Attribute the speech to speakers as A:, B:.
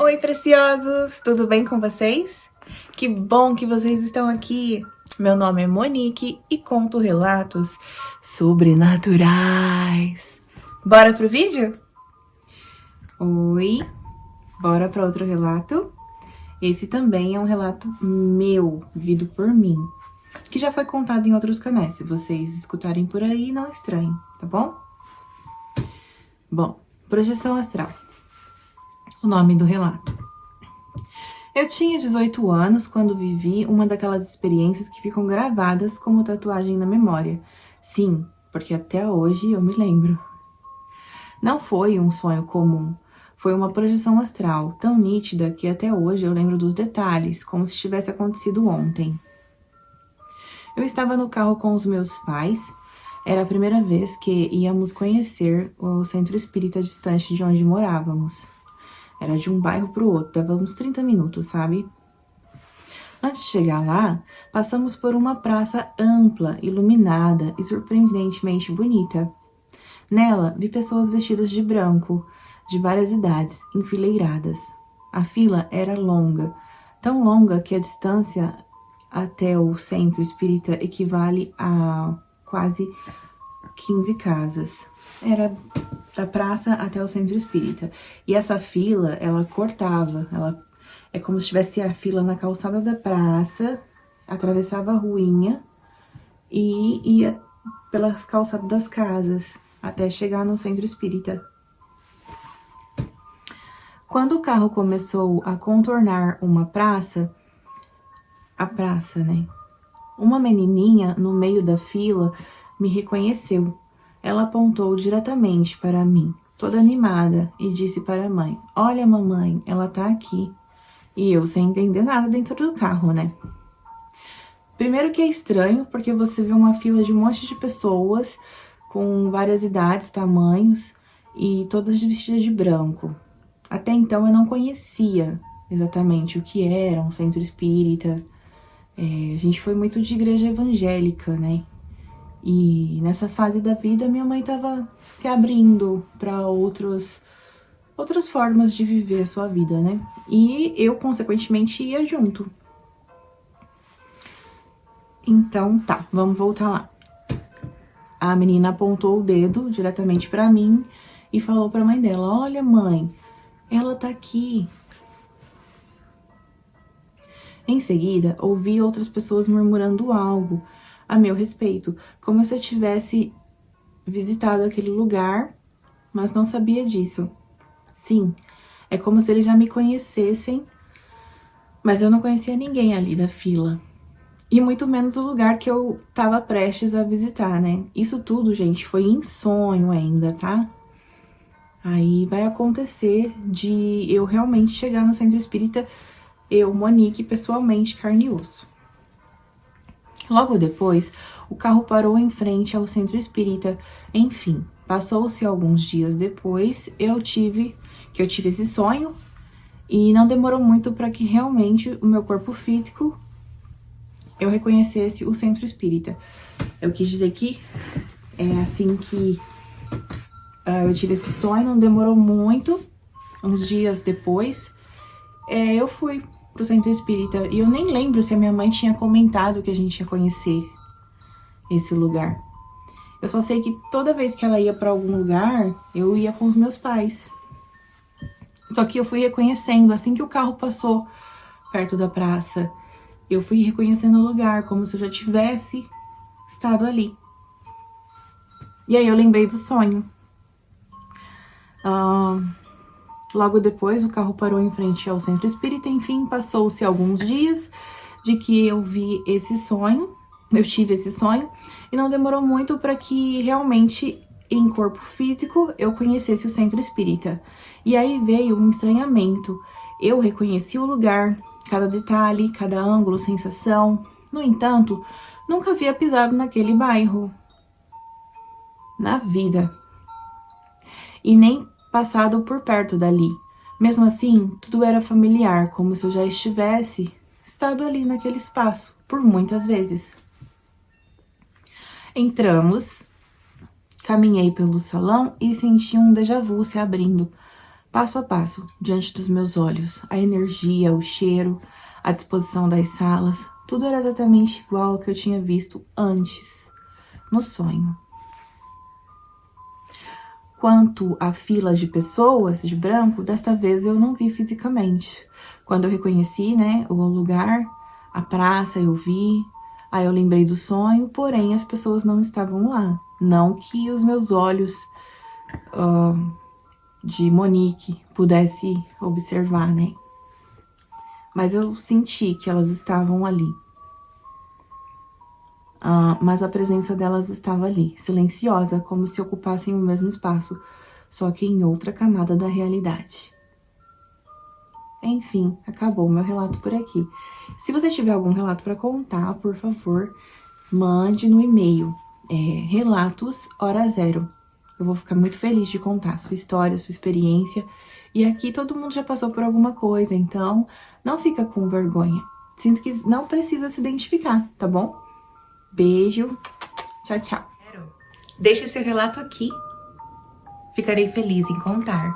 A: Oi, preciosos! Tudo bem com vocês? Que bom que vocês estão aqui! Meu nome é Monique e conto relatos sobrenaturais. Bora pro vídeo? Oi, bora para outro relato? Esse também é um relato meu, vivido por mim, que já foi contado em outros canais. Se vocês escutarem por aí, não estranhem, tá bom? Bom, projeção astral. O nome do relato. Eu tinha 18 anos quando vivi uma daquelas experiências que ficam gravadas como tatuagem na memória. Sim, porque até hoje eu me lembro. Não foi um sonho comum, foi uma projeção astral tão nítida que até hoje eu lembro dos detalhes, como se tivesse acontecido ontem. Eu estava no carro com os meus pais. Era a primeira vez que íamos conhecer o centro espírita distante de onde morávamos. Era de um bairro para o outro, dava uns 30 minutos, sabe? Antes de chegar lá, passamos por uma praça ampla, iluminada e surpreendentemente bonita. Nela, vi pessoas vestidas de branco, de várias idades, enfileiradas. A fila era longa, tão longa que a distância até o centro espírita equivale a quase 15 casas. Era da praça até o centro espírita. E essa fila, ela cortava, é como se tivesse a fila na calçada da praça, atravessava a ruinha e ia pelas calçadas das casas, até chegar no centro espírita. Quando o carro começou a contornar uma praça, uma menininha no meio da fila me reconheceu. Ela apontou diretamente para mim, toda animada, e disse para a mãe: "Olha, mamãe, ela tá aqui." E eu sem entender nada dentro do carro, né? Primeiro que é estranho, porque você vê uma fila de um monte de pessoas com várias idades, tamanhos, e todas vestidas de branco. Até então eu não conhecia exatamente o que era um centro espírita. A gente foi muito de igreja evangélica, né? E nessa fase da vida, minha mãe estava se abrindo para outras formas de viver a sua vida, né? E eu, consequentemente, ia junto. Então, tá, vamos voltar lá. A menina apontou o dedo diretamente para mim e falou para a mãe dela: "Olha, mãe, ela tá aqui." Em seguida, ouvi outras pessoas murmurando algo a meu respeito, como se eu tivesse visitado aquele lugar, mas não sabia disso. Sim, é como se eles já me conhecessem, mas eu não conhecia ninguém ali da fila. E muito menos o lugar que eu tava prestes a visitar, né? Isso tudo, gente, foi em sonho ainda, tá? Aí vai acontecer de eu realmente chegar no centro espírita, eu, Monique, pessoalmente, carne e osso. Logo depois, o carro parou em frente ao centro espírita. Enfim, passou-se alguns dias depois, eu tive esse sonho, e não demorou muito para que realmente o meu corpo físico eu reconhecesse o centro espírita. Eu quis dizer que é assim que eu tive esse sonho, não demorou muito, uns dias depois, eu fui pro centro espírita, e eu nem lembro se a minha mãe tinha comentado que a gente ia conhecer esse lugar. Eu só sei que toda vez que ela ia para algum lugar, eu ia com os meus pais. Só que eu fui reconhecendo, assim que o carro passou perto da praça, eu fui reconhecendo o lugar, como se eu já tivesse estado ali. E aí eu lembrei do sonho. Logo depois, o carro parou em frente ao centro espírita. Enfim, passou-se alguns dias de que eu vi esse sonho, eu tive esse sonho, e não demorou muito para que realmente, em corpo físico, eu conhecesse o centro espírita. E aí veio um estranhamento. Eu reconheci o lugar, cada detalhe, cada ângulo, sensação. No entanto, nunca havia pisado naquele bairro na vida, e nem passado por perto dali. Mesmo assim, tudo era familiar, como se eu já estivesse estado ali naquele espaço por muitas vezes. Entramos, caminhei pelo salão e senti um déjà vu se abrindo. passo a passo, diante dos meus olhos. A energia, o cheiro, a disposição das salas, tudo era exatamente igual ao que eu tinha visto antes, no sonho. Quanto à fila de pessoas de branco, desta vez eu não vi fisicamente. Quando eu reconheci, né, o lugar, a praça, eu vi. Aí eu lembrei do sonho, porém as pessoas não estavam lá. Não que os meus olhos de Monique pudesse observar, né? Mas eu senti que elas estavam ali. Mas a presença delas estava ali, silenciosa, como se ocupassem o mesmo espaço, só que em outra camada da realidade. Enfim, acabou o meu relato por aqui. Se você tiver algum relato para contar, por favor, mande no e-mail, relatos hora zero. Eu vou ficar muito feliz de contar sua história, sua experiência. E aqui todo mundo já passou por alguma coisa, então não fica com vergonha. Sinto que não precisa se identificar, tá bom? Beijo, tchau, tchau. Deixe seu relato aqui. Ficarei feliz em contar.